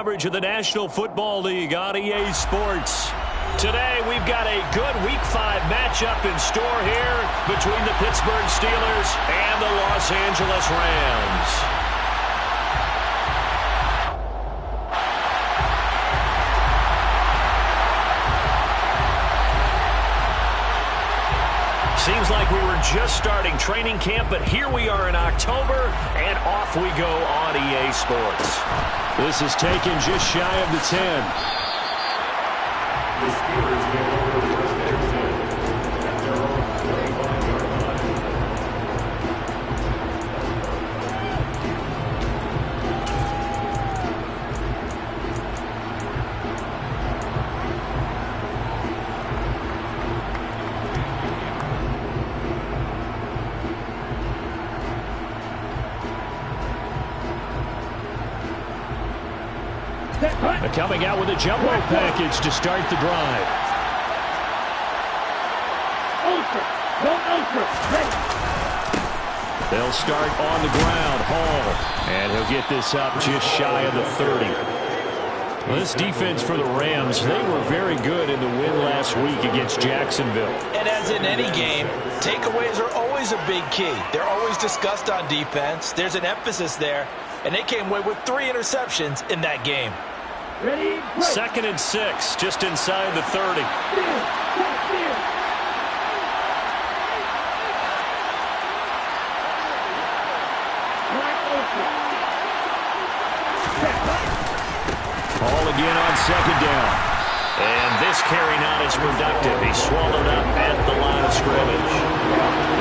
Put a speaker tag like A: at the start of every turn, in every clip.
A: coverage of the National Football League on EA Sports. Today, we've got a good Week 5 matchup in store here between the Pittsburgh Steelers and the Los Angeles Rams. Seems like we were just starting training camp, but here we are in October, and off we go on EA Sports. This is taken just shy of the 10. The Steelers get over the first and 10 at their own 25-yard line. Coming out with a jumbo package to start the drive. They'll start on the ground. Hall. And he'll get this up just shy of the 30. Well, this defense for the Rams, they were very good in the win last week against Jacksonville.
B: And as in any game, takeaways are always a big key. They're always discussed on defense. There's an emphasis there. And they came away with 3 interceptions in that game.
A: Ready, 2nd and 6, just inside the 30. Ball again on 2nd down. And this carry not as productive. He's swallowed up at the line of scrimmage.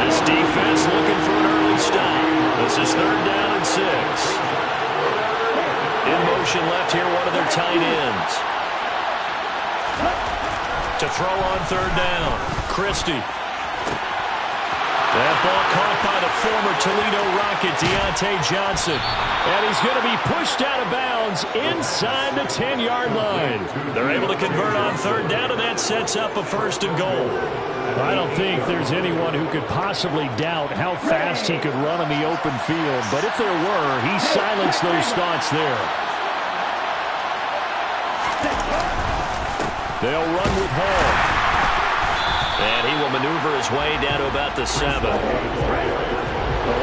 A: This defense looking for an early stop. This is 3rd down and 6. In motion left here, one of their tight ends. To throw on 3rd down. Christie. That ball caught by the former Toledo Rocket, Deontay Johnson. And he's going to be pushed out of bounds inside the 10-yard line. They're able to convert on 3rd down, and that sets up a 1st and goal. I don't think there's anyone who could possibly doubt how fast he could run on the open field. But if there were, he silenced those thoughts there. They'll run with Hall. And he will maneuver his way down to about the 7. The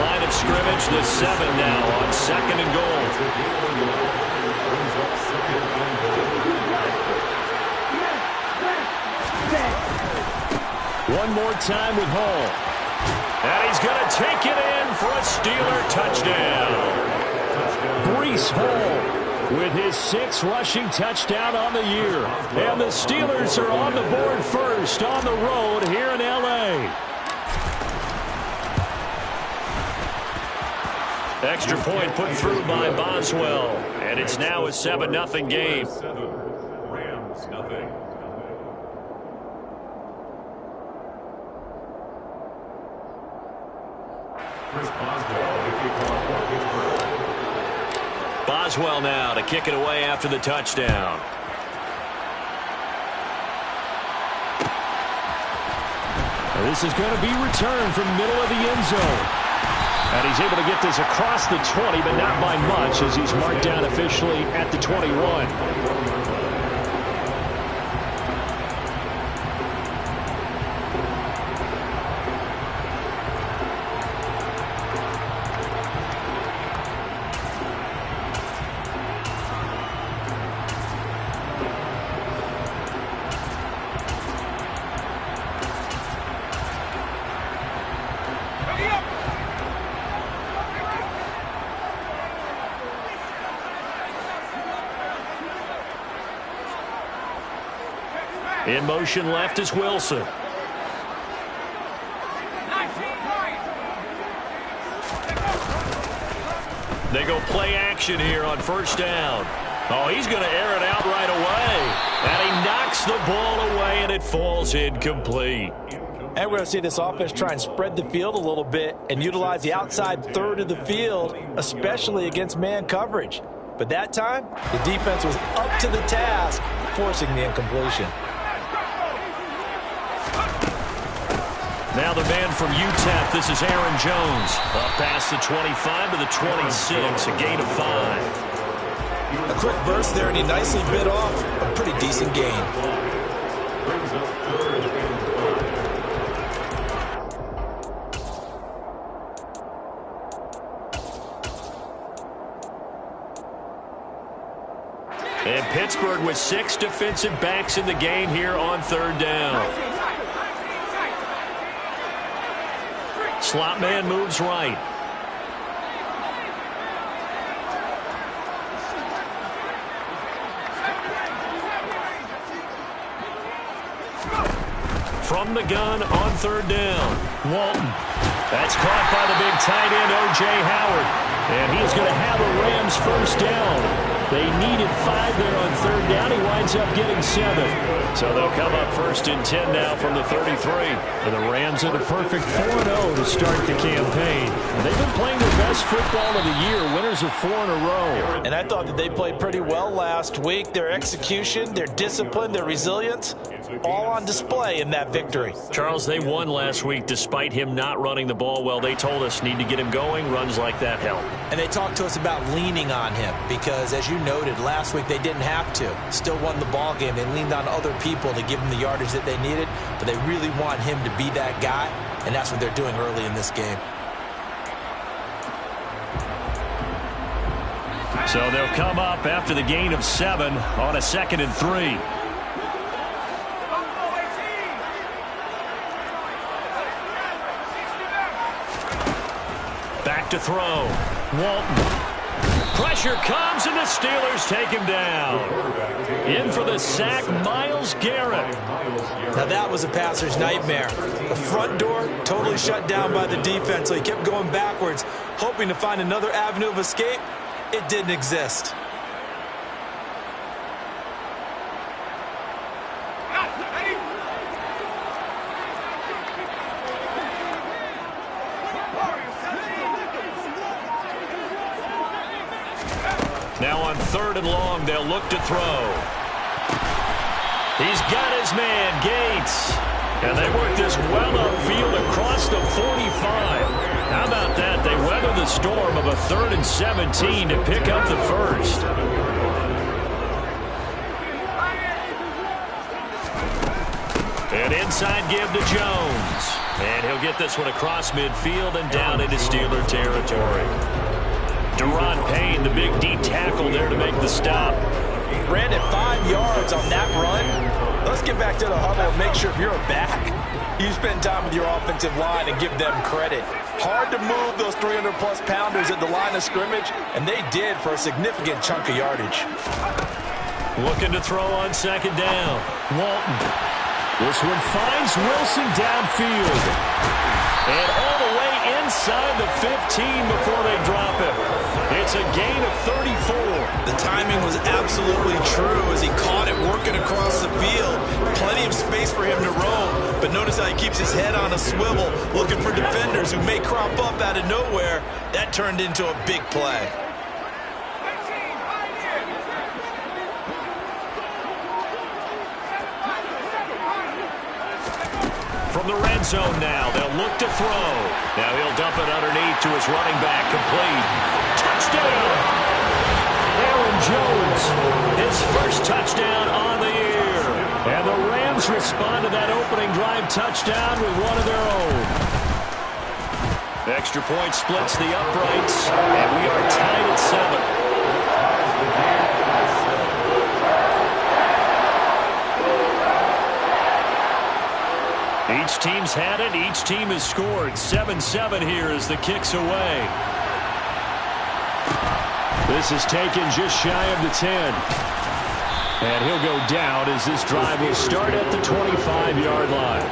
A: line of scrimmage, the 7 now on 2nd and goal. One more time with Hall. And he's going to take it in for a Steeler touchdown. Breece Hall with his 6th rushing touchdown on the year. And the Steelers are on the board first on the road here in L.A. Extra point put through by Boswell. And it's now a 7-0 game. Rams nothing. Boswell now to kick it away after the touchdown. This is going to be returned from the middle of the end zone. And he's able to get this across the 20, but not by much as he's marked down officially at the 21. In motion left is Wilson. They go play action here on 1st down. Oh, he's going to air it out right away. And he knocks the ball away, and it falls incomplete.
B: And we're going to see this offense try and spread the field a little bit and utilize the outside 3rd of the field, especially against man coverage. But that time, the defense was up to the task, forcing the incompletion.
A: Now the man from UTEP, this is Aaron Jones. Up past the 25 to the 26, a gain of 5.
B: A quick burst there, and he nicely bit off a pretty decent gain.
A: And Pittsburgh with 6 defensive backs in the game here on third down. Slot man moves right. From the gun on third down, Walton. That's caught by the big tight end, O.J. Howard. And he's going to have a Rams first down. They needed 5 there on third down. He winds up getting 7. So they'll come up first and 10 now from the 33. And the Rams are the perfect 4-0 to start the campaign. They've been playing their best football of the year. Winners of 4 in a row.
B: And I thought that they played pretty well last week. Their execution, their discipline, their resilience, all on display in that victory.
A: Charles, they won last week despite him not running the ball well. They told us need to get him going. Runs like that help.
B: And they talked to us about leaning on him because, as you noted, last week they didn't have to. Still won the ball game. They leaned on other people to give them the yardage that they needed, but they really want him to be that guy, and that's what they're doing early in this game.
A: So they'll come up after the gain of 7 on a 2nd and 3. Back to throw. Walton. Pressure comes, and the Steelers take him down. In for the sack, Myles Garrett.
B: Now that was a passer's nightmare. The front door totally shut down by the defense, so he kept going backwards, hoping to find another avenue of escape. It didn't exist.
A: Now on 3rd and long, they'll look to throw. He's got his man, Gates. And they work this well upfield across the 45. How about that? They weather the storm of a 3rd and 17 to pick up the first. An inside give to Jones. And he'll get this one across midfield and down into Steeler territory. Deron Payne, the big D tackle there to make the stop.
B: Ran it 5 yards on that run. Let's get back to the huddle and make sure if you're a back, you spend time with your offensive line and give them credit. Hard to move those 300-plus pounders at the line of scrimmage, and they did for a significant chunk of yardage.
A: Looking to throw on 2nd down. Walton. This one finds Wilson downfield. And all the way inside the 15 before they drop him. It's a gain of 34.
B: The timing was absolutely true as he caught it working across the field. Plenty of space for him to roam, but notice how he keeps his head on a swivel, looking for defenders who may crop up out of nowhere. That turned into a big play.
A: From the red zone now, they'll look to throw. Now he'll dump it underneath to his running back, complete. Touchdown! Aaron Jones, his first touchdown on the year. And the Rams respond to that opening drive touchdown with one of their own. Extra point splits the uprights, and we are tied at 7. Each team's had it. Each team has scored. 7-7 here as the kick's away. This is taken just shy of the 10. And he'll go down as this drive will start at the 25-yard line.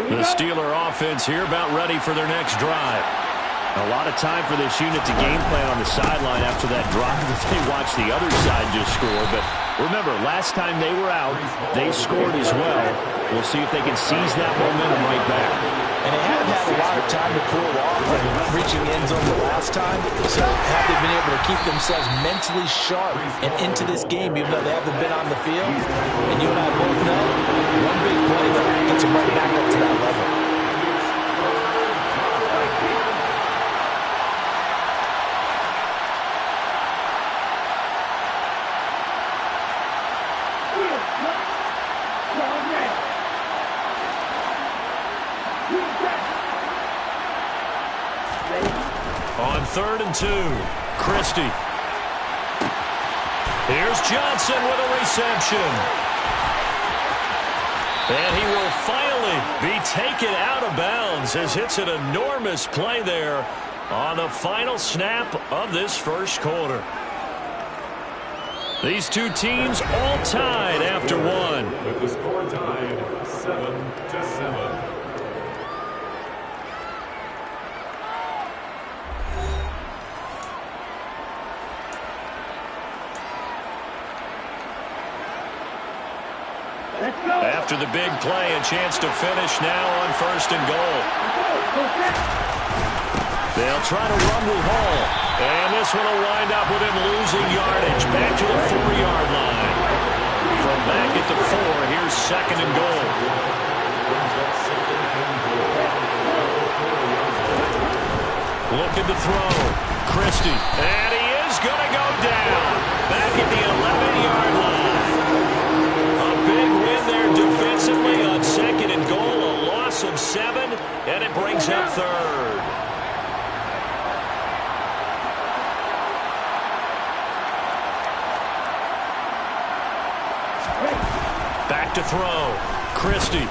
A: The Steeler offense here about ready for their next drive. A lot of time for this unit to game plan on the sideline after that drive that they watched the other side just score. But remember, last time they were out, they scored as well. We'll see if they can seize that momentum right back.
B: And they haven't had a lot of time to cool off from reaching the end zone the last time. So have they been able to keep themselves mentally sharp and into this game, even though they haven't been on the field? And you and I both know, one big play, though, gets them right back up to that level.
A: On 3rd and 2, Christie. Here's Johnson with a reception. And he will finally be taken out of bounds as it's an enormous play there on the final snap of this first quarter. These two teams all tied after one.
C: With the score tied 7-7.
A: After the big play, a chance to finish now on 1st and goal. They'll try to run with Hall. And this one will wind up with him losing yardage back to the 4-yard line. From back at the 4, here's 2nd and goal. Looking to throw. Christie. And he is going to go down. Back at the 11-yard line. A big win there defensively on 2nd and goal. A loss of 7, and it brings up 3rd. Back to throw. Christie.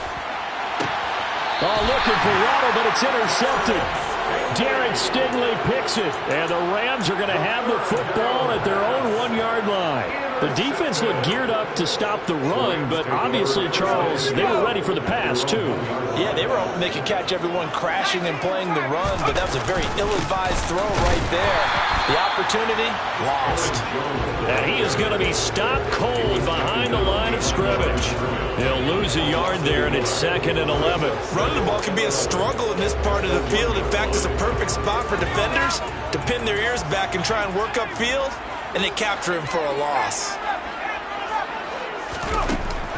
A: Oh, looking for Waddle, but it's intercepted. Derek Stingley picks it, and the Rams are going to have the football at their own 1-yard line. The defense looked geared up to stop the run, but obviously, Charles, they were ready for the pass, too.
B: Yeah, they were hoping they could catch everyone crashing and playing the run, but that was a very ill-advised throw right there. The opportunity, lost.
A: And he is going to be stopped cold behind the line of scrimmage. He'll lose a yard there, and it's 2nd and 11.
B: Running the ball can be a struggle in this part of the field. In fact, it's a perfect spot for defenders to pin their ears back and try and work upfield, and they capture him for a loss.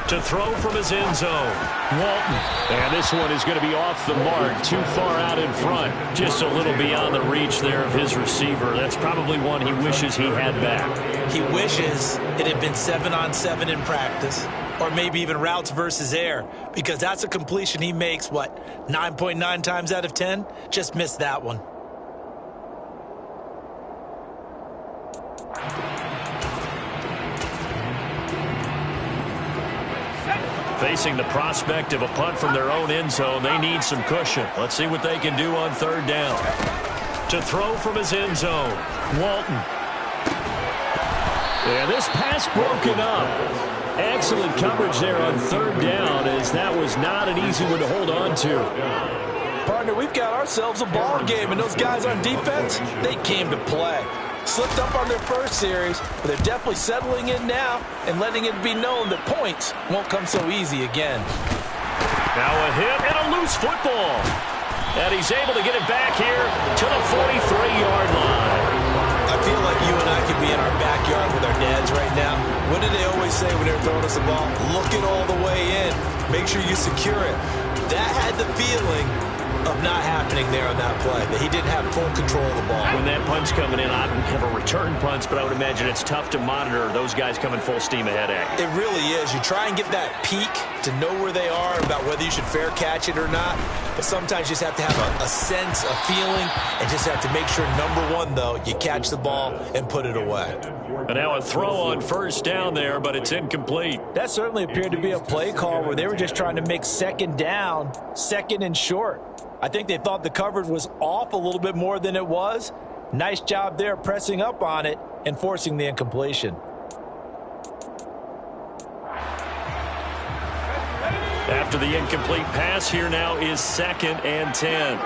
A: To throw from his end zone, Walton. And this one is going to be off the mark, too far out in front. Just a little beyond the reach there of his receiver. That's probably one he wishes he had back.
B: He wishes it had been 7-on-7 in practice, or maybe even routes versus air, because that's a completion he makes, 9.9 times out of 10? Just missed that one.
A: Facing the prospect of a punt from their own end zone, they need some cushion. Let's see what they can do on 3rd down. To throw from his end zone, Walton. And this pass broken up. Excellent coverage there on 3rd down, as that was not an easy one to hold on to.
B: Partner, we've got ourselves a ball game, and those guys on defense, they came to play. Slipped up on their first series, but they're definitely settling in now and letting it be known that points won't come so easy again.
A: Now a hit and a loose football. And he's able to get it back here to the 43-yard line.
B: I feel like you and I could be in our backyard with our dads right now. What do they always say when they're throwing us the ball? Look it all the way in. Make sure you secure it. That had the feeling of not happening there on that play, that he didn't have full control of the ball.
A: When that punch coming in, I don't have a return punch, but I would imagine it's tough to monitor those guys coming full steam ahead at you.
B: It really is. You try and get that peek to know where they are, about whether you should fair catch it or not, but sometimes you just have to have a sense, a feeling, and just have to make sure, number one, though, you catch the ball and put it away.
A: And now a throw on 1st down there, but it's incomplete.
B: That certainly appeared to be a play call where they were just trying to make 2nd down, 2nd and short. I think they thought the coverage was off a little bit more than it was. Nice job there pressing up on it and forcing the incompletion.
A: After the incomplete pass, here now is 2nd and 10.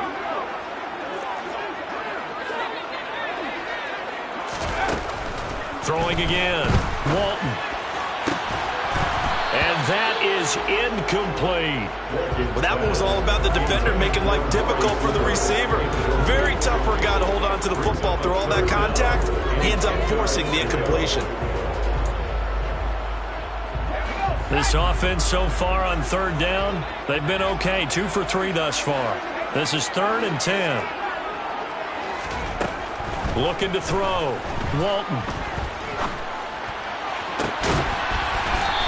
A: Throwing again, Walton. And that is incomplete.
B: Well, that one was all about the defender making life difficult for the receiver. Very tough for a guy to hold on to the football through all that contact. He ends up forcing the incompletion.
A: This offense so far on third down, they've been okay. 2 for 3 thus far. This is 3rd and 10. Looking to throw. Walton.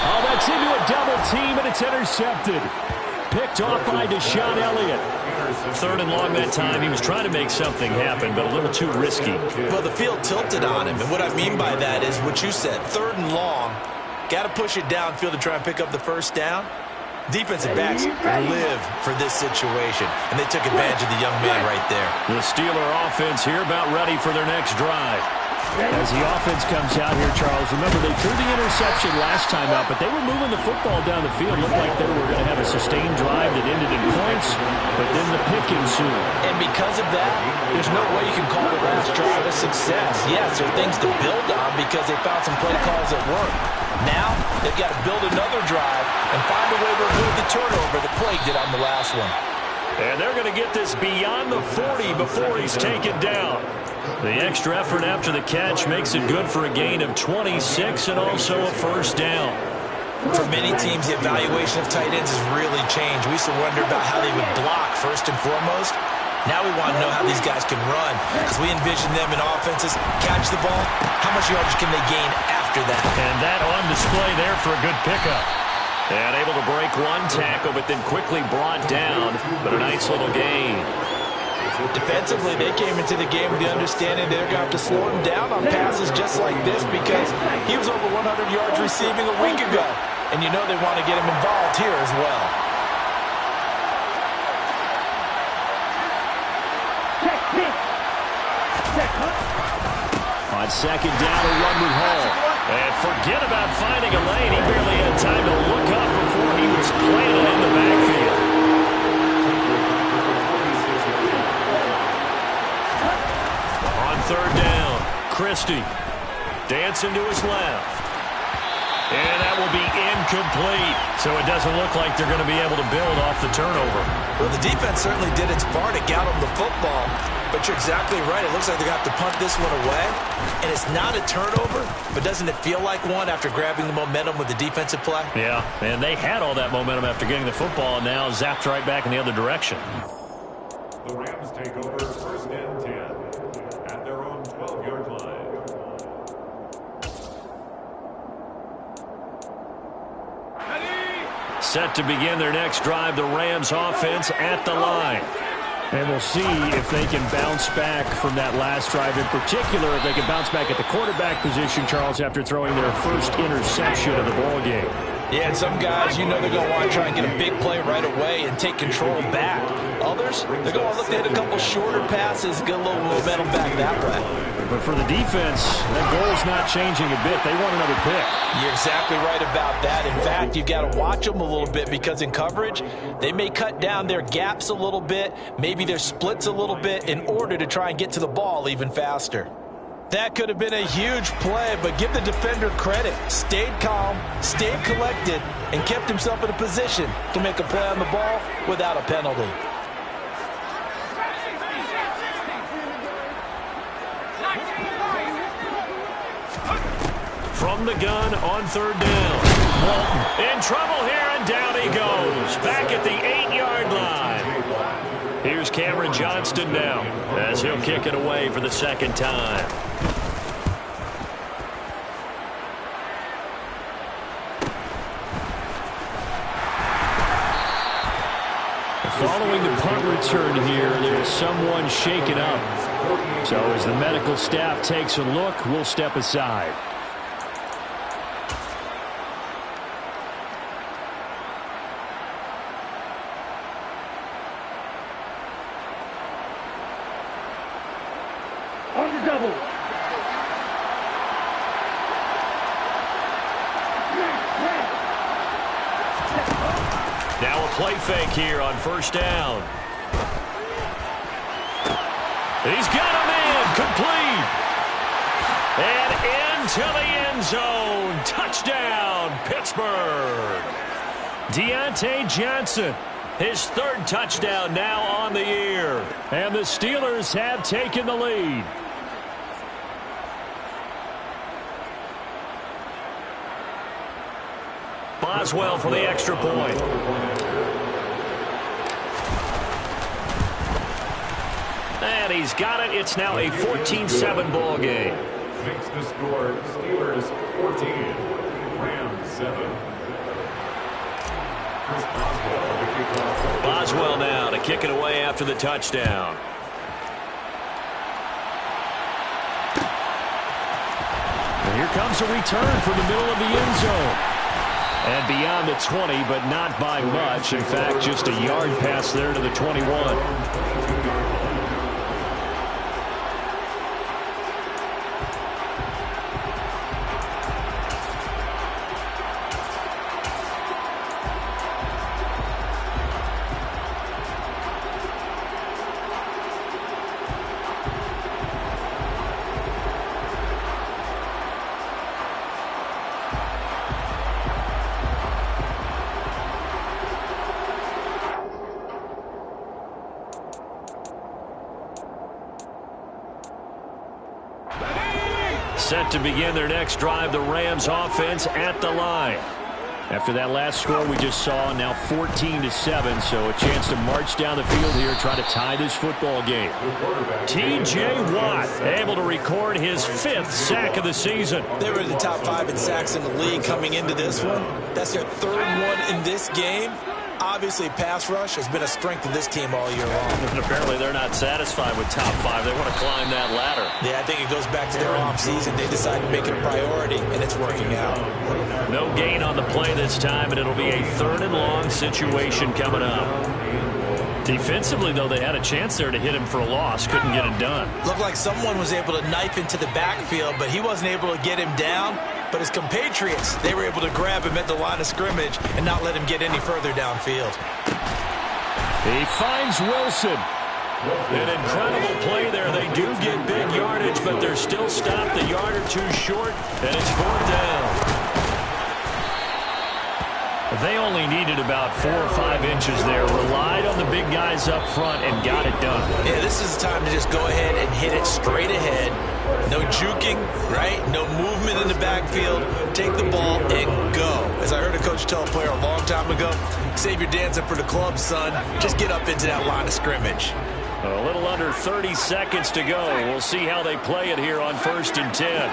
D: Oh, that's into a double team, and it's intercepted. Picked off by Deshaun Elliott.
A: 3rd and long that time. He was trying to make something happen, but a little too risky.
B: Well, the field tilted on him, and what I mean by that is what you said, 3rd and long. Got to push it downfield to try and pick up the first down. Defensive backs live for this situation, and they took advantage of the young man right there.
A: The Steeler offense here about ready for their next drive.
D: As the offense comes out here, Charles, remember they threw the interception last time out, but they were moving the football down the field. Looked like they were going to have a sustained drive that ended in points, but then the pick ensued.
B: And because of that, there's no way you can call the last drive a success. Yes, there are things to build on because they found some play calls that work. Now, they've got to build another drive and find a way to avoid the turnover that plagued it on the last one.
A: And they're going to get this beyond the 40 before he's taken down. The extra effort after the catch makes it good for a gain of 26 and also a first down.
B: For many teams, the evaluation of tight ends has really changed. We used to wonder about how they would block first and foremost. Now we want to know how these guys can run because we envision them in offenses, catch the ball, how much yardage can they gain after that?
A: And that on display there for a good pickup. And able to break one tackle, but then quickly brought down, but a nice little gain.
B: Defensively, they came into the game with the understanding they're going to have to slow him down on passes just like this because he was over 100 yards receiving a week ago. And you know they want to get him involved here as well.
D: On second down, a run with Hall.
A: And forget about finding a lane. He barely had time to look up before he was planted in the backfield. On third down, Christie dancing to his left. And that will be incomplete. So it doesn't look like they're going to be able to build off the turnover.
B: Well, the defense certainly did its part to get them the football. But you're exactly right. It looks like they're going to have to punt this one away. And it's not a turnover, but doesn't it feel like one after grabbing the momentum with the defensive play?
A: Yeah, and they had all that momentum after getting the football and now zapped right back in the other direction.
C: The Rams take over 1st and 10 at their own 12-yard line.
A: Set to begin their next drive, the Rams offense at the line.
D: And we'll see if they can bounce back from that last drive. In particular, if they can bounce back at the quarterback position, Charles, after throwing their first interception of the ball game.
B: Yeah, and some guys, you know they're going to want to try and get a big play right away and take control back. Others, they're going to look to hit a couple shorter passes, get a little momentum back that way.
D: But for the defense, that goal's not changing a bit. They want another pick.
B: You're exactly right about that. In fact, you've got to watch them a little bit because in coverage, they may cut down their gaps a little bit, maybe their splits a little bit in order to try and get to the ball even faster. That could have been a huge play, but give the defender credit. Stayed calm, stayed collected, and kept himself in a position to make a play on the ball without a penalty.
A: From the gun on third down. Walton in trouble here, and down he goes. Back at the 8-yard line. Here's Cameron Johnston now as he'll kick it away for the second time.
D: Following the punt return here, there's someone shaken up. So as the medical staff takes a look, we'll step aside.
E: On the double.
A: Now a play fake here on first down. He's got a man complete. And into the end zone. Touchdown. touchdown, Pittsburgh. Deontay Johnson, his third touchdown now on the year.
D: And the Steelers have taken the lead.
A: Boswell for the extra point. And he's got it. It's now a 14-7 ball game.
C: Makes the score Steelers 14, Rams 7. Chris Boswell to kick off.
A: Boswell now to kick it away after the touchdown.
D: And here comes a return from the middle of the end zone. And beyond the 20, but not by much. In fact, just a yard pass there to the 21.
A: Set to begin their next drive, the Rams offense at the line.
D: After that last score we just saw, now 14-7, so a chance to march down the field here, try to tie this football game.
A: T.J. Watt able to record his 5th sack of the season.
B: They were in the top 5 in sacks in the league coming into this one. That's their 3rd one in this game. Obviously, pass rush has been a strength of this team all year long.
A: And apparently they're not satisfied with top 5. They want to climb that ladder.
B: Yeah, I think it goes back to their offseason. They decided to make it a priority, and it's working out.
A: No gain on the play this time, and it'll be a 3rd and long situation coming up. Defensively, though, they had a chance there to hit him for a loss. Couldn't get it done.
B: Looked like someone was able to knife into the backfield, but he wasn't able to get him down. But his compatriots, they were able to grab him at the line of scrimmage and not let him get any further downfield.
D: He finds Wilson.
A: An incredible play there. They do get big yardage, but they're still stopped a yard or 2 short, and it's 4th down. They only needed about 4 or 5 inches there. Relied on the big guys up front and got it done.
B: Yeah, this is the time to just go ahead and hit it straight ahead. No juking, right? No movement in the backfield. Take the ball and go. As I heard a coach tell a player a long time ago, save your dancing for the club, son. Just get up into that line of scrimmage.
A: A little under 30 seconds to go. We'll see how they play it here on 1st and 10.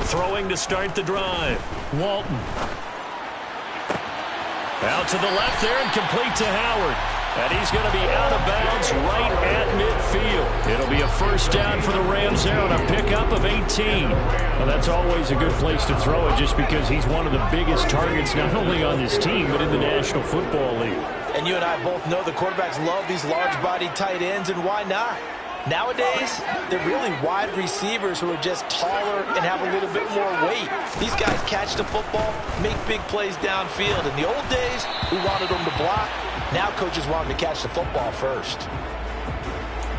A: Throwing to start the drive. Walton. Out to the left there and complete to Howard. And he's going to be out of bounds right at midfield. It'll be a 1st down for the Rams there on a pickup of 18.
D: Well, that's always a good place to throw it just because he's one of the biggest targets not only on this team but in the National Football League.
B: And you and I both know the quarterbacks love these large-bodied tight ends, and why not? Nowadays, they're really wide receivers who are just taller and have a little bit more weight. These guys catch the football, make big plays downfield. In the old days, we wanted them to block. Now coaches want them to catch the football first.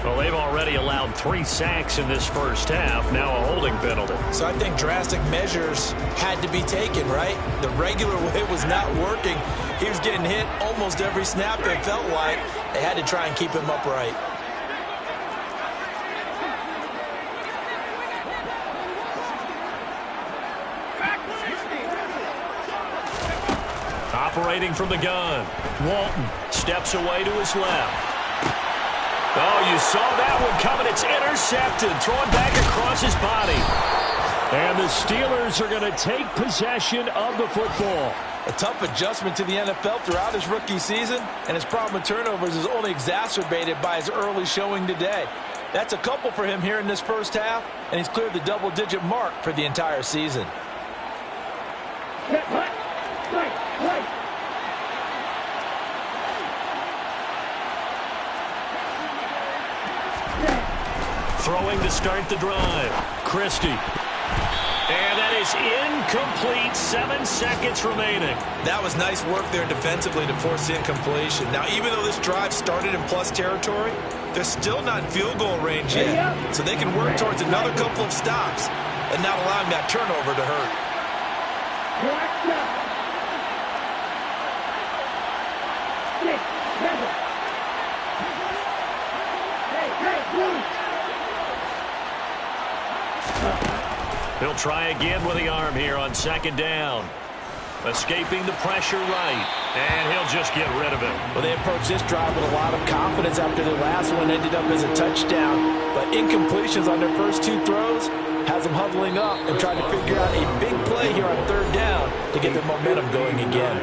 A: Well, they've already allowed 3 sacks in this 1st half. Now a holding penalty.
B: So I think drastic measures had to be taken, right? The regular way was not working. He was getting hit almost every snap, it felt like. They had to try and keep him upright.
A: Operating from the gun. Walton steps away to his left. Oh, you saw that one coming. It's intercepted. Throwing back across his body.
D: And the Steelers are going to take possession of the football.
B: A tough adjustment to the NFL throughout his rookie season, and his problem with turnovers is only exacerbated by his early showing today. That's a couple for him here in this 1st half, and he's cleared the double-digit mark for the entire season.
A: Throwing to start the drive. Christie. And that is incomplete. 7 seconds remaining.
B: That was nice work there defensively to force the incompletion. Now, even though this drive started in plus territory, they're still not in field goal range yet. So they can work towards another couple of stops and not allowing that turnover to hurt.
A: He'll try again with the arm here on second down. Escaping the pressure right. And he'll just get rid of it.
B: Well, they approached this drive with a lot of confidence after their last one ended up as a touchdown. But incompletions on their first two throws has them huddling up and trying to figure out a big play here on third down to get their momentum going again.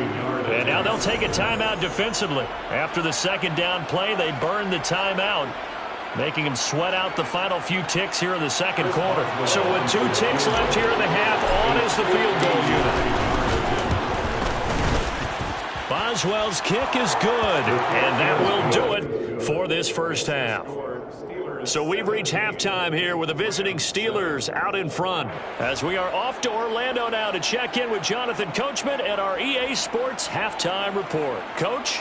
A: And now they'll take a timeout defensively. After the second down play, they burn the timeout, making them sweat out the final few ticks here in the second quarter. So with 2 ticks left here in the half, on is the field goal unit. Boswell's kick is good, and that will do it for this first half. So we've reached halftime here with the visiting Steelers out in front, as we are off to Orlando now to check in with Jonathan Coachman at our EA Sports Halftime Report. Coach?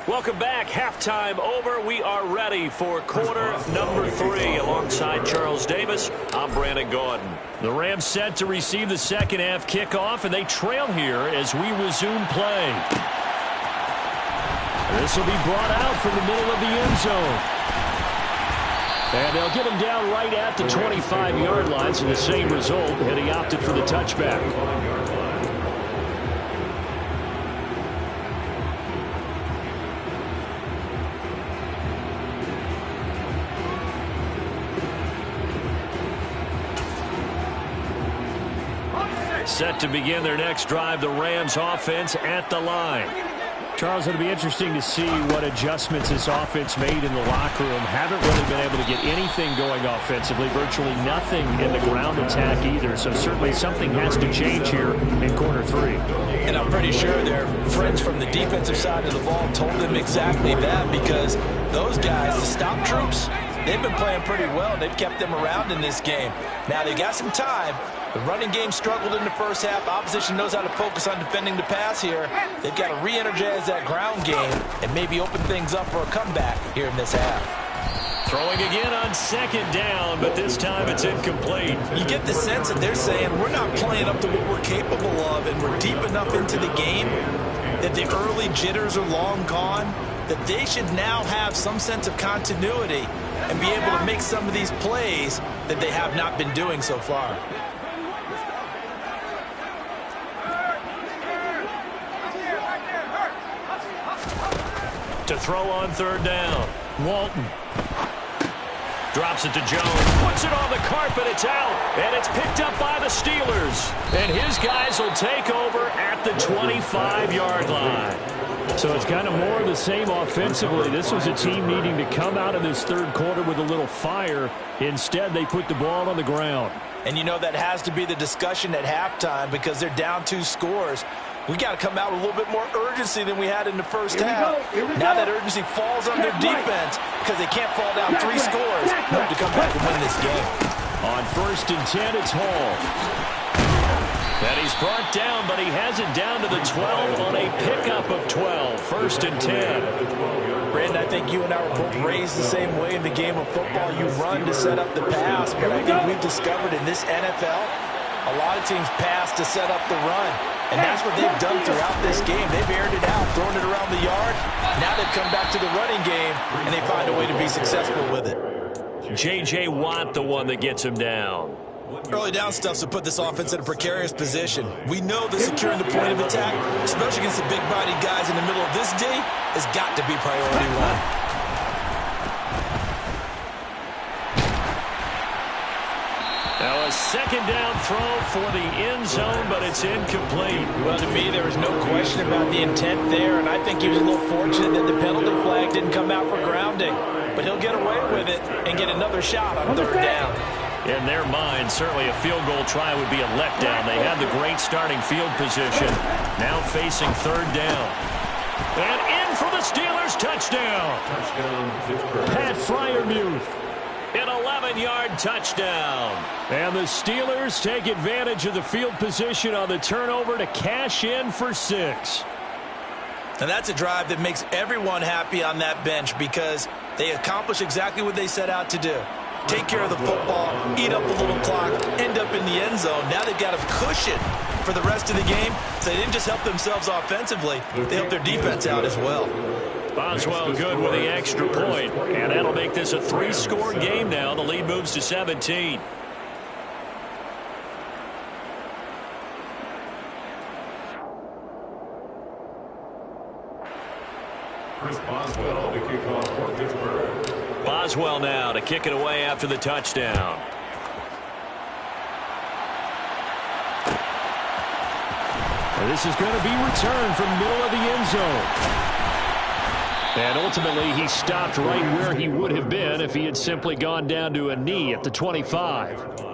A: Welcome back. Halftime over. We are ready for quarter number 3. Alongside Charles Davis, I'm Brandon Gordon. The Rams set to receive the second half kickoff, and they trail here as we resume play. This will be brought out from the middle of the end zone. And they'll get him down right at the 25-yard line, so the same result, and he opted for the touchback. Set to begin their next drive, the Rams offense at the line.
D: Charles, it'll be interesting to see what adjustments this offense made in the locker room. Haven't really been able to get anything going offensively, virtually nothing in the ground attack either. So certainly something has to change here in quarter 3.
B: And I'm pretty sure their friends from the defensive side of the ball told them exactly that, because those guys, the stop troops, they've been playing pretty well. They've kept them around in this game. Now they got some time. The running game struggled in the first half. Opposition knows how to focus on defending the pass here. They've got to re-energize that ground game and maybe open things up for a comeback here in this half.
A: Throwing again on second down, but this time it's incomplete.
B: You get the sense that they're saying we're not playing up to what we're capable of, and we're deep enough into the game that the early jitters are long gone, that they should now have some sense of continuity and be able to make some of these plays that they have not been doing so far.
A: To throw on third down. Walton drops it to Jones. Puts it on the carpet. It's out. And it's picked up by the Steelers. And his guys will take over at the 25-yard line.
D: So it's kind of more of the same offensively. This was a team needing to come out of this third quarter with a little fire. Instead, they put the ball on the ground.
B: And you know that has to be the discussion at halftime, because they're down 2 scores. We got to come out with a little bit more urgency than we had in the first half. Now that urgency falls on their defense because they can't fall down 3 scores. Hope to come back and win this game.
A: On 1st and 10, it's Hall. And he's brought down, but he has it down to the 12 on a pickup of 12. 1st and 10.
B: Brandon, I think you and I were both raised the same way in the game of football. You run to set up the pass, but I think we've discovered in this NFL, a lot of teams pass to set up the run. And that's what they've done throughout this game. They've aired it out, thrown it around the yard. Now they've come back to the running game, and they find a way to be successful with it.
A: J.J. Watt, the one that gets him down.
B: Early down stuff to put this offense in a precarious position. We know that securing the point of attack, especially against the big-bodied guys in the middle of this D, has got to be priority 1.
A: Now a second down throw for the end zone, but it's incomplete.
B: Well, to me, there was no question about the intent there, and I think he was a little fortunate that the penalty flag didn't come out for grounding. But he'll get away with it and get another shot on third down.
A: In their mind, certainly a field goal try would be a letdown. They had the great starting field position. Now facing third down. And in for the Steelers, touchdown.
D: Pat Freiermuth.
A: An 11-yard touchdown.
D: And the Steelers take advantage of the field position on the turnover to cash in for 6.
B: And that's a drive that makes everyone happy on that bench because they accomplish exactly what they set out to do. Take care of the football, eat up a little clock, end up in the end zone. Now they've got a cushion for the rest of the game. So they didn't just help themselves offensively, they helped their defense out as well.
A: Boswell good with the extra point, and that'll make this a 3-score game now. The lead moves to 17.
C: Chris Boswell to kick off for Pittsburgh.
A: Boswell now to kick it away after the touchdown.
D: And this is going to be returned from middle of the end zone. And ultimately, he stopped right where he would have been if he had simply gone down to a knee at the 25.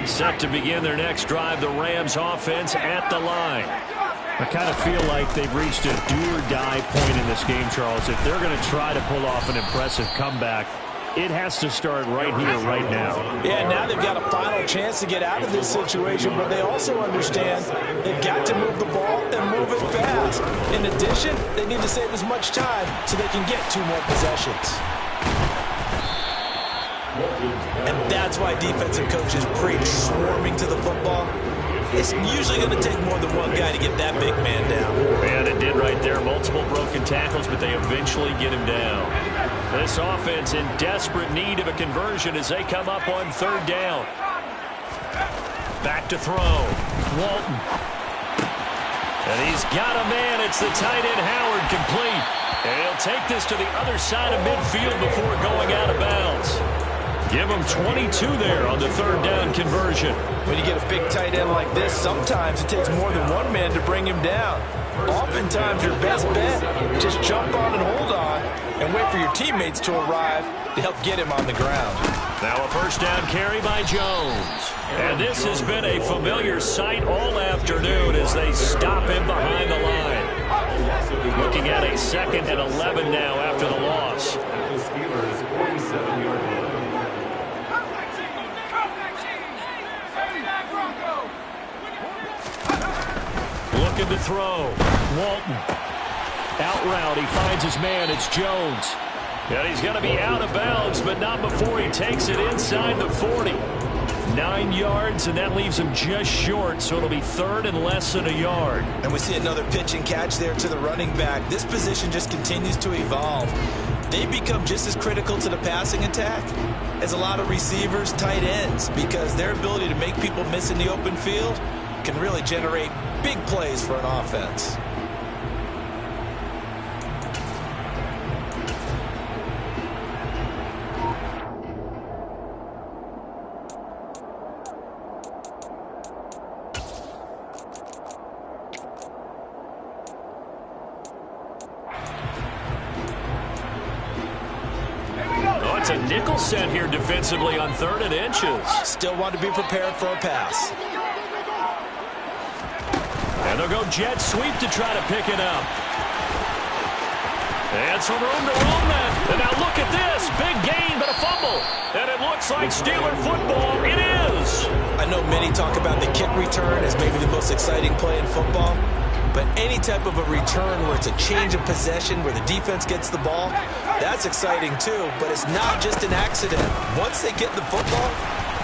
A: Set to begin their next drive, the Rams offense at the line.
D: I kind of feel like they've reached a do-or-die point in this game, Charles. If they're going to try to pull off an impressive comeback, it has to start right here, right now.
B: Yeah, now they've got a final chance to get out of this situation, but they also understand they've got to move the ball and move it fast. In addition, they need to save as much time so they can get 2 more possessions. And that's why defensive coaches preach swarming to the football. It's usually going to take more than one guy to get that big man down.
A: And it did right there. Multiple broken tackles, but they eventually get him down. This offense in desperate need of a conversion as they come up on 3rd down. Back to throw. Walton. And he's got a man. It's the tight end Howard, complete. And he'll take this to the other side of midfield before going out of bounds. Give him 22 there on the 3rd down conversion.
B: When you get a big tight end like this, sometimes it takes more than one man to bring him down. Oftentimes, your best bet, just jump on and hold on and wait for your teammates to arrive to help get him on the ground.
A: Now a 1st down carry by Jones. And this has been a familiar sight all afternoon as they stop him behind the line. Looking at a 2nd and 11 now after the loss.
C: The Steelers' 47-yard line.
A: Looking to throw. Walton. Out route. He finds his man. It's Jones. And he's going to be out of bounds, but not before he takes it inside the 40. 9 yards, and that leaves him just short, so it'll be 3rd and less than a yard.
B: And we see another pitch and catch there to the running back. This position just continues to evolve. They become just as critical to the passing attack as a lot of receivers, tight ends, because their ability to make people miss in the open field can really generate big plays for an offense.
A: Oh, it's a nickel set here defensively on 3rd and inches.
B: Still want to be prepared for a pass.
A: And they'll go jet sweep to try to pick it up. And some room to roam that. And now look at this. Big gain, but a fumble. And it looks like Steeler football. It is.
B: I know many talk about the kick return as maybe the most exciting play in football. But any type of a return where it's a change of possession, where the defense gets the ball, that's exciting too. But it's not just an accident. Once they get the football,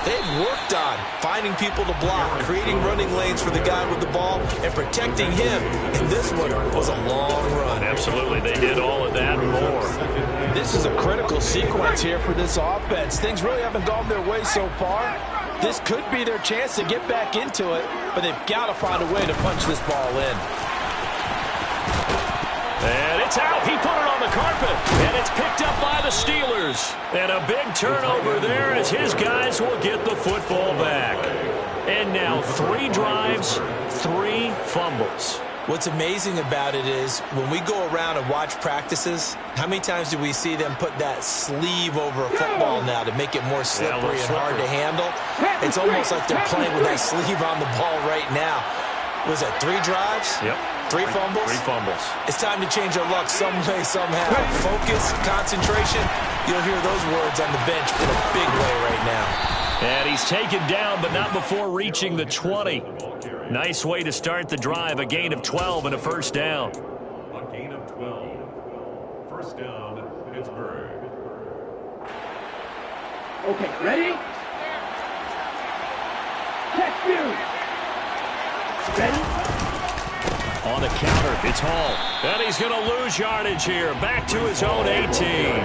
B: they've worked on finding people to block, creating running lanes for the guy with the ball, and protecting him. And this one was a long run.
A: Absolutely. They did all of that and more.
B: This is a critical sequence here for this offense. Things really haven't gone their way so far. This could be their chance to get back into it, but they've got to find a way to punch this ball in.
A: And it's out. He put it on the carpet, and it's picked up by the Steelers. And a big turnover there as his guys will get the football back. And now 3 drives, 3 fumbles.
B: What's amazing about it is when we go around and watch practices, how many times do we see them put that sleeve over a football now to make it more slippery and hard to handle? It's almost like they're playing with that sleeve on the ball right now. Was it 3 drives?
D: Yep.
B: 3 fumbles?
D: 3 fumbles.
B: It's time to change our luck some way, somehow. Focus, concentration. You'll hear those words on the bench in a big way right now.
A: And he's taken down, but not before reaching the 20. Nice way to start the drive. A gain of 12 and a first down.
C: A gain of 12. First down, Pittsburgh.
E: Okay, ready? Check you. Ready?
A: On the counter, it's Hall. And he's going to lose yardage here. Back to his own 18.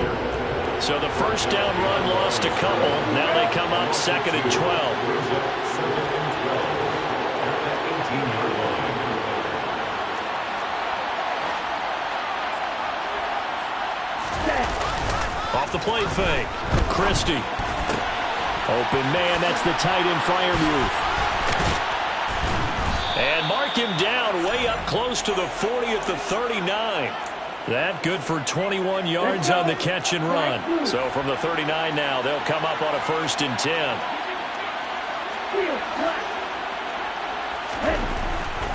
A: So the first down run lost a couple. Now they come up 2nd and 12. Off the play fake. Christie. Open man, that's the tight end Freiermuth. And mark him down way up close to the 40 at the 39. That good for 21 yards on the catch and run. So from the 39 now, they'll come up on a 1st and 10.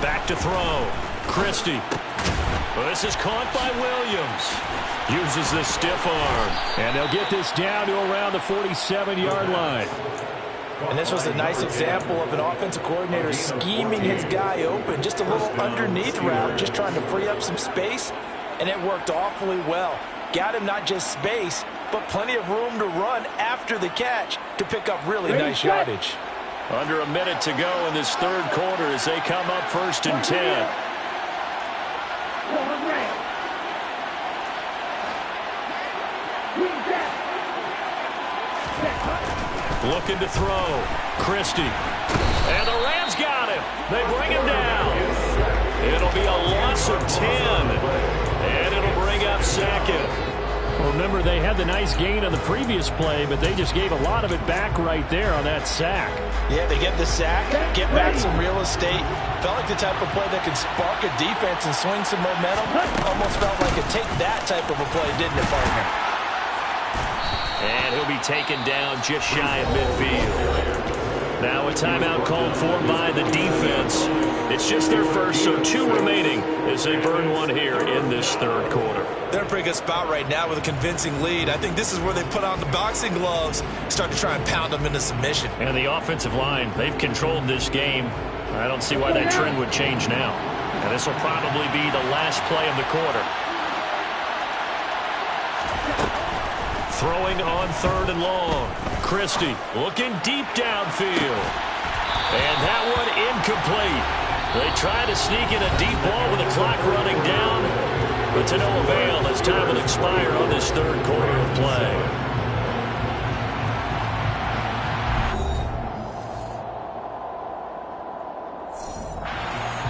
A: Back to throw. Christie. Well, this is caught by Williams. Uses the stiff arm.
D: And they'll get this down to around the 47-yard line.
B: And this was a nice example of an offensive coordinator scheming his guy open. Just a little underneath route, just trying to free up some space. And it worked awfully well. Got him not just space, but plenty of room to run after the catch to pick up really nice yardage.
A: Under a minute to go in this 3rd quarter as they come up 1st and 10. Looking to throw. Christie. And the Rams got him. They bring him down. It'll be a loss of 10. And it'll bring up 2nd.
D: Well, remember, they had the nice gain on the previous play, but they just gave a lot of it back right there on that sack.
B: Yeah, they get the sack, get back some real estate. Felt like the type of play that could spark a defense and swing some momentum. Almost felt like a take-that type of a play, didn't it, partner?
A: And he'll be taken down just shy of midfield. Now a timeout called for by the defense. It's just their first, so 2 remaining as they burn one here in this 3rd quarter.
B: They're in a pretty good spot right now with a convincing lead. I think this is where they put on the boxing gloves, start to try and pound them into submission.
A: And the offensive line, they've controlled this game. I don't see why that trend would change now. And this will probably be the last play of the quarter. Throwing on 3rd and long. Christie looking deep downfield. And that one incomplete. They try to sneak in a deep ball with the clock running down, but to no avail as time will expire on this 3rd quarter of play.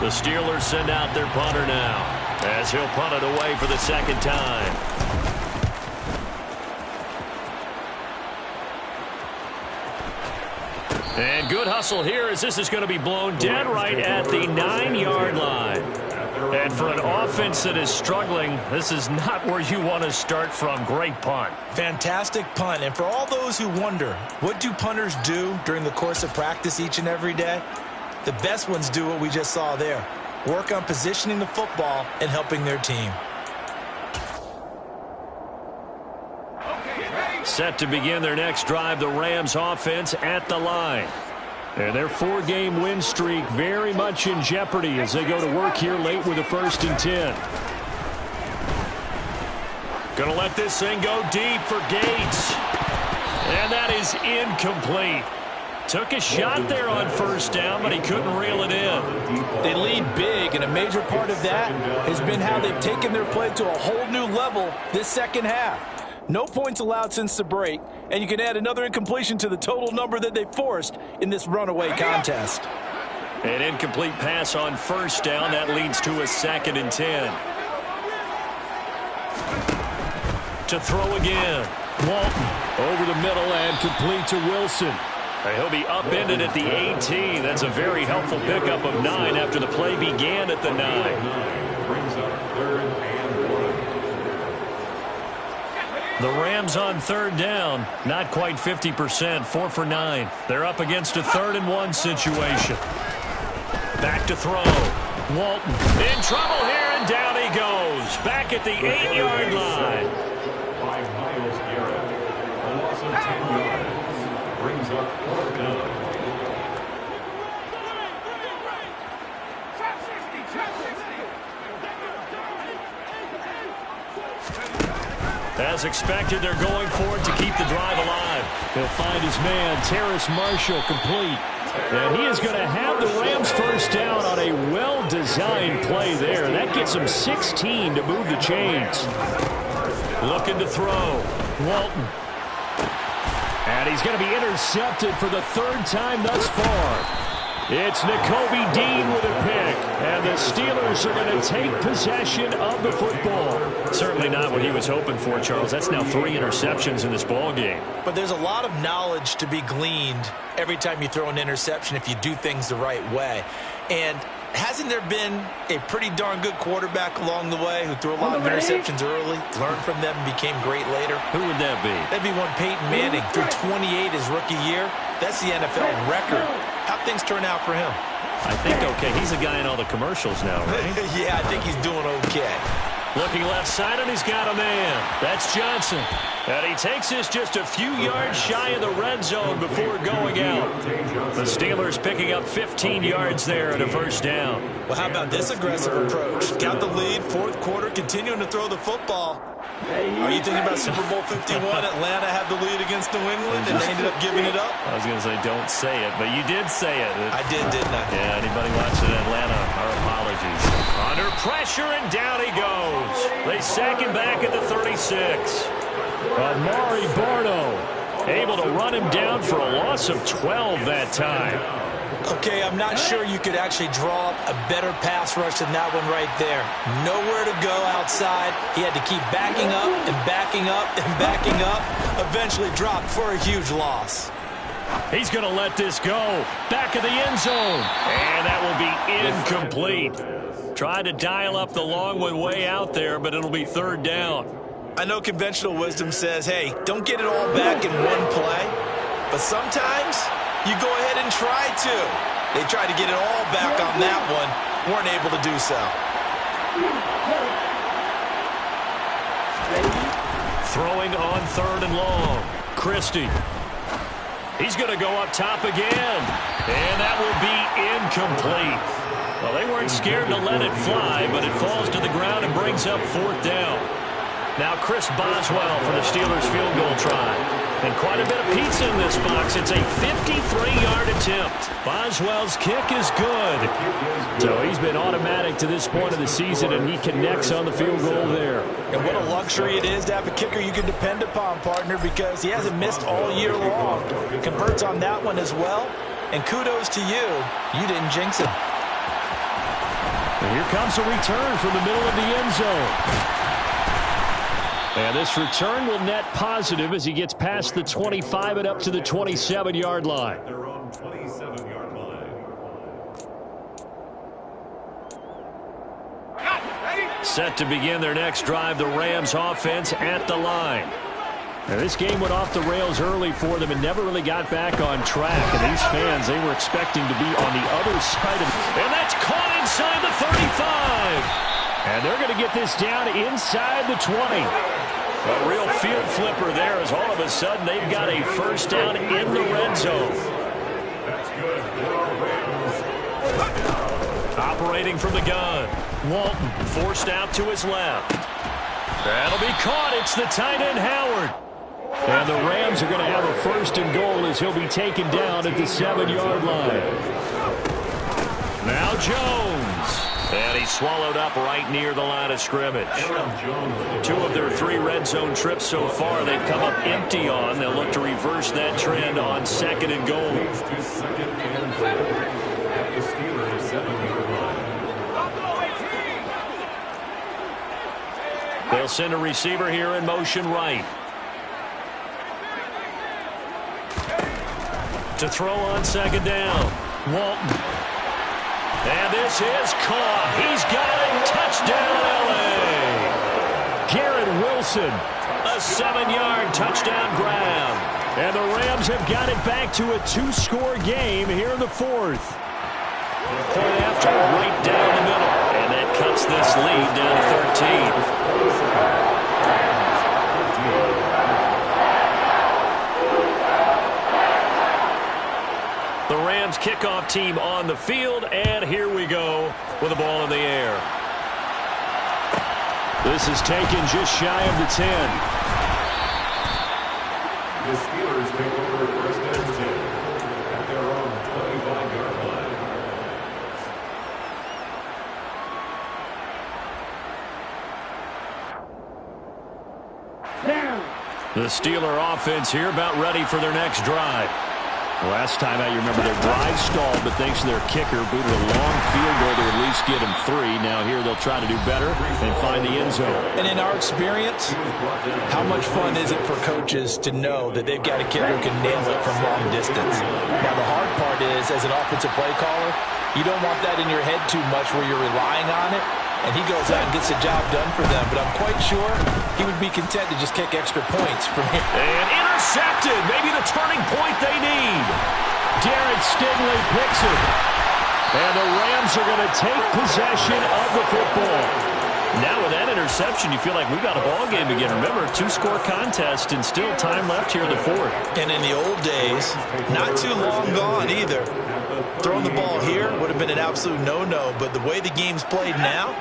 A: The Steelers send out their punter now as he'll punt it away for the 2nd time. And good hustle here as this is going to be blown dead right at the 9-yard line. And for an offense that is struggling, this is not where you want to start from. Great punt.
B: Fantastic punt. And for all those who wonder, what do punters do during the course of practice each and every day? The best ones do what we just saw there. Work on positioning the football and helping their team.
A: Set to begin their next drive, the Rams offense at the line. And their 4-game win streak very much in jeopardy as they go to work here late with a 1st and 10. Going to let this thing go deep for Gates. And that is incomplete. Took a shot there on 1st down, but he couldn't reel it in.
B: They lead big, and a major part of that has been how they've taken their play to a whole new level this 2nd half. No points allowed since the break, and you can add another incompletion to the total number that they forced in this runaway contest.
A: An incomplete pass on 1st down. That leads to a 2nd and 10. To throw again.
D: Walton over the middle and complete to Wilson.
A: He'll be upended at the 18. That's a very helpful pickup of 9 after the play began at the 9.
C: Brings up 3rd and 1.
A: The Rams on 3rd down. Not quite 50%. 4 for 9. They're up against a 3rd and 1 situation. Back to throw. Walton in trouble here, and down he goes. Back at the 8-yard line.
C: By Myles Garrett. A loss of 10 yards. Brings up 4th down.
A: As expected, they're going for it to keep the drive alive.
D: He'll find his man, Terrace Marshall, complete. And he is going to have the Rams first down on a well-designed play there. That gets him 16 to move the chains.
A: Looking to throw.
D: Walton. And he's going to be intercepted for the 3rd time thus far. It's Nakobe Dean with a pick. And the Steelers are going to take possession of the football.
A: Certainly not what he was hoping for, Charles. That's now 3 interceptions in this ball game.
B: But there's a lot of knowledge to be gleaned every time you throw an interception if you do things the right way. And hasn't there been a pretty darn good quarterback along the way who threw a lot of interceptions early, learned from them, and became great later?
A: Who would that be?
B: That'd be one Peyton Manning. Threw 28 his rookie year. That's the NFL record. How'd things turn out for him?
A: I think okay. He's a guy in all the commercials now, right?
B: Yeah, I think he's doing okay.
A: Looking left side, and he's got a man. That's Johnson. And he takes this just a few yards shy of the red zone before going out. The Steelers picking up 15 yards there at a first down.
B: Well, how about this aggressive approach? Got the lead, 4th quarter, continuing to throw the football. Are you thinking about Super Bowl 51? Atlanta had the lead against New England, and they ended up giving it up?
A: I was going to say don't say it, but you did say it.
B: I did, didn't I?
A: Yeah, anybody watching Atlanta, our apologies. Under pressure, and down he goes. They sack him back at the 36.
D: Amari Barno able to run him down for a loss of 12 that time.
B: Okay, I'm not sure you could actually draw up a better pass rush than that one right there. Nowhere to go outside. He had to keep backing up and backing up and backing up. Eventually dropped for a huge loss.
A: He's going to let this go. Back of the end zone. And that will be incomplete. Tried to dial up the long one way out there, but it'll be 3rd down.
B: I know conventional wisdom says, hey, don't get it all back in one play. But sometimes you go ahead and try to. They tried to get it all back on that one. Weren't able to do so.
A: Throwing on 3rd and long. Christie. He's going to go up top again. And that will be incomplete. Well, they weren't scared to let it fly, but it falls to the ground and brings up 4th down. Now Chris Boswell for the Steelers field goal try. And quite a bit of pizza in this box. It's a 53-yard attempt. Boswell's kick is good.
D: So he's been automatic to this point of the season, and he connects on the field goal there.
B: And what a luxury it is to have a kicker you can depend upon, partner, because he hasn't missed all year long. Converts on that one as well. And kudos to you. You didn't jinx him.
D: And here comes a return from the middle of the end zone. And this return will net positive as he gets past the 25 and up to the 27-yard line.
C: Their own 27-yard line.
A: Set to begin their next drive, the Rams offense at the line.
D: Now, this game went off the rails early for them and never really got back on track. And these fans, they were expecting to be on the other side of it.
A: And that's caught inside the 35.
D: And they're going to get this down inside the 20.
A: A real field flipper there as all of a sudden they've got a first down in the red zone.
C: That's good for our Rams.
A: Operating from the gun. Walton forced out to his left. That'll be caught. It's the tight end Howard.
D: And the Rams are going to have a first and goal as he'll be taken down at the 7-yard line.
A: Now Jones. And he's swallowed up right near the line of scrimmage. 2 of their 3 red zone trips so far they've come up empty on. They'll look to reverse that trend on 2nd and goal.
C: To 2nd and 4 at the Steelers 7-yard line.
A: They'll send a receiver here in motion right. To throw on second down. Walton. And this is caught. He's got it. Touchdown, L.A.
D: Garrett Wilson.
A: A 7-yard touchdown grab.
D: And the Rams have got it back to a 2-score game here in the fourth.
A: Point after right down the middle. And that cuts this lead down to 13. The Rams kickoff team on the field, and here we go with the ball in the air.
D: This is taken just shy of the 10.
C: The Steelers take over first and 10 at their own 25-yard line.
E: Down.
A: The Steeler offense here about ready for their next drive.
D: Last time out, you remember their drive stalled, but thanks to their kicker, booted a long field goal to at least get them 3. Now here they'll try to do better and find the end zone.
B: And in our experience, how much fun is it for coaches to know that they've got a kicker who can nail it from long distance? Now the hard part is, as an offensive play caller, you don't want that in your head too much where you're relying on it. And he goes out and gets the job done for them. But I'm quite sure he would be content to just kick extra points from here.
A: And intercepted. Maybe the turning point they need.
D: Derek Stingley picks it. And the Rams are going to take possession of the football.
A: Now with that interception, you feel like we've got a ball game again. Remember, 2-score contest and still time left here in the fourth.
B: And in the old days, not too long gone either. Throwing the ball here would have been an absolute no-no, but the way the game's played now,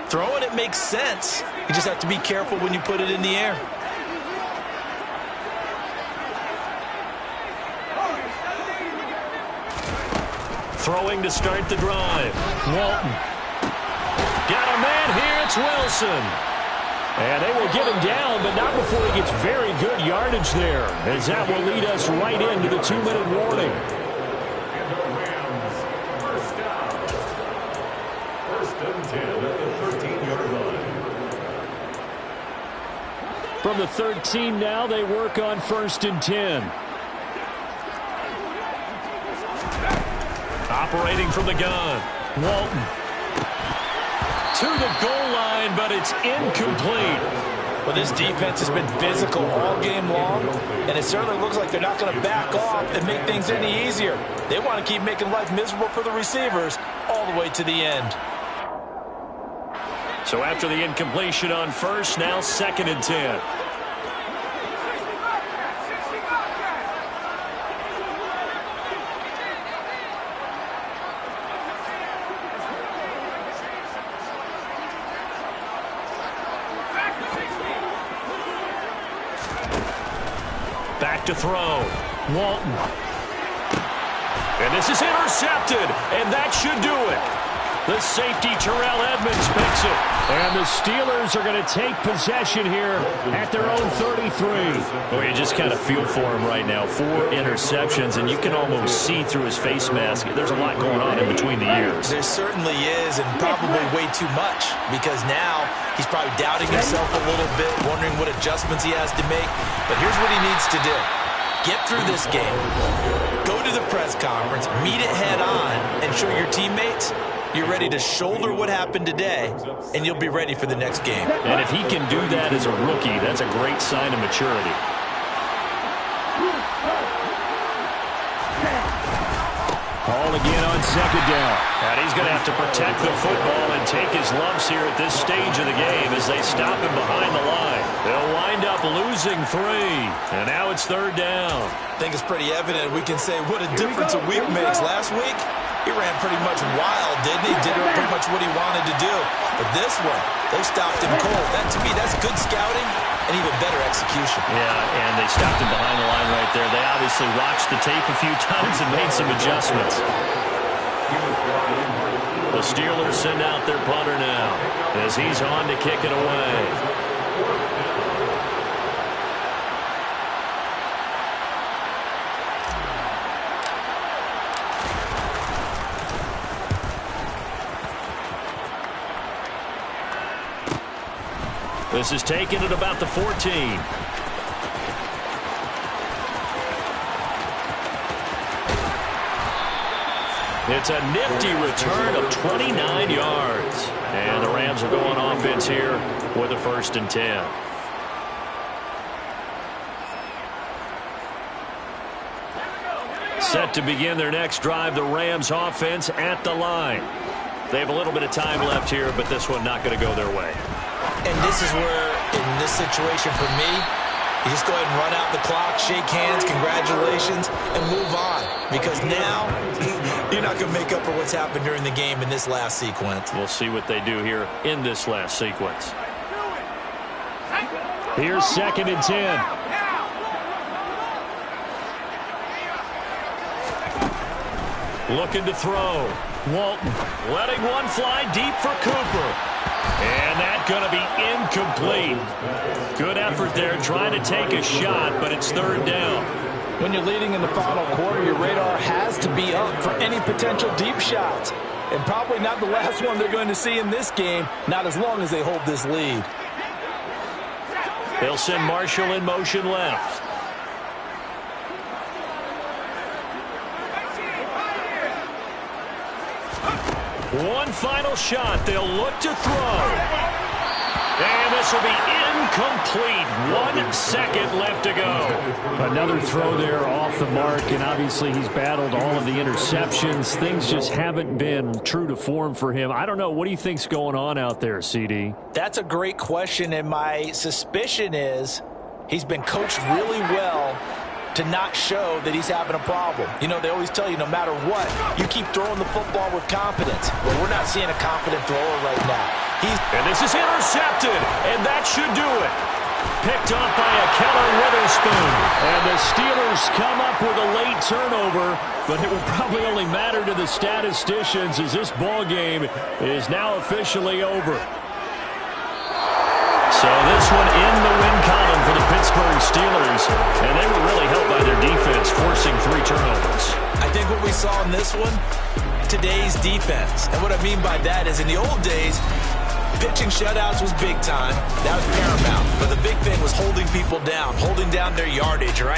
B: throwing it makes sense. You just have to be careful when you put it in the air.
A: Throwing to start the drive. Walton. Got a man here. It's Wilson.
D: And they will get him down, but not before he gets very good yardage there, as that will lead us right into the 2-minute warning. From the 13 now, they work on 1st and 10.
A: Operating from the gun. Walton. To the goal line, but it's incomplete.
B: Well, this defense has been physical all game long, and it certainly looks like they're not going to back off and make things any easier. They want to keep making life miserable for the receivers all the way to the end.
A: So after the incompletion on 1st, now 2nd and 10. Back to throw. Walton. And this is intercepted, and that should do it. The safety, Terrell Edmonds, picks it.
D: And the Steelers are going to take possession here at their own 33.
A: Well, you just kind of feel for him right now. 4 interceptions, and you can almost see through his face mask. There's a lot going on in between the ears.
B: There certainly is, and probably way too much, because now he's probably doubting himself a little bit, wondering what adjustments he has to make. But here's what he needs to do. Get through this game. Go to the press conference, meet it head on, and show your teammates you're ready to shoulder what happened today, and you'll be ready for the next game.
A: And if he can do that as a rookie, that's a great sign of maturity.
D: Ball again on 2nd down.
A: And he's going to have to protect the football and take his lumps here at this stage of the game as they stop him behind the line. They'll wind up losing 3. And now it's 3rd down.
B: I think it's pretty evident we can say what a difference a week makes. Last week, he ran pretty much wild, didn't he? Did pretty much what he wanted to do. But this one, they stopped him cold. That, to me, that's good scouting and even better execution.
A: Yeah, and they stopped him behind the line right there. They obviously watched the tape a few times and made some adjustments. The Steelers send out their punter now as he's on to kick it away. This is taken at about the 14. It's a nifty return of 29 yards. And the Rams will go on offense here with a 1st and 10. Set to begin their next drive, the Rams offense at the line. They have a little bit of time left here, but this one not going to go their way.
B: And this is where, in this situation for me, you just go ahead and run out the clock, shake hands, congratulations, and move on. Because now, you're not going to make up for what's happened during the game in this last sequence.
A: We'll see what they do here in this last sequence.
D: Here's 2nd and 10.
A: Looking to throw. Walton letting one fly deep for Cooper. And that's going to be incomplete. Good effort there trying to take a shot, but it's 3rd down.
B: When you're leading in the final quarter, your radar has to be up for any potential deep shots. And probably not the last one they're going to see in this game, not as long as they hold this lead.
A: They'll send Marshall in motion left. One final shot. They'll look to throw. And this will be incomplete. 1 second left to go.
D: Another throw there off the mark, and obviously he's battled all of the interceptions. Things just haven't been true to form for him. I don't know. What do you think's going on out there, CD?
B: That's a great question, and my suspicion is he's been coached really well to not show that he's having a problem. You know, they always tell you no matter what, you keep throwing the football with confidence. Well, we're not seeing a confident thrower right now.
A: And this is intercepted, and that should do it. Picked off by a Keller Witherspoon.
D: And the Steelers come up with a late turnover, but it will probably only matter to the statisticians as this ball game is now officially over.
A: So this one in the win column for the Pittsburgh Steelers, and they were really helped by their defense, forcing 3 turnovers.
B: I think what we saw in this one, today's defense. And what I mean by that is in the old days, pitching shutouts was big time. That was paramount. But the big thing was holding people down, holding down their yardage, right?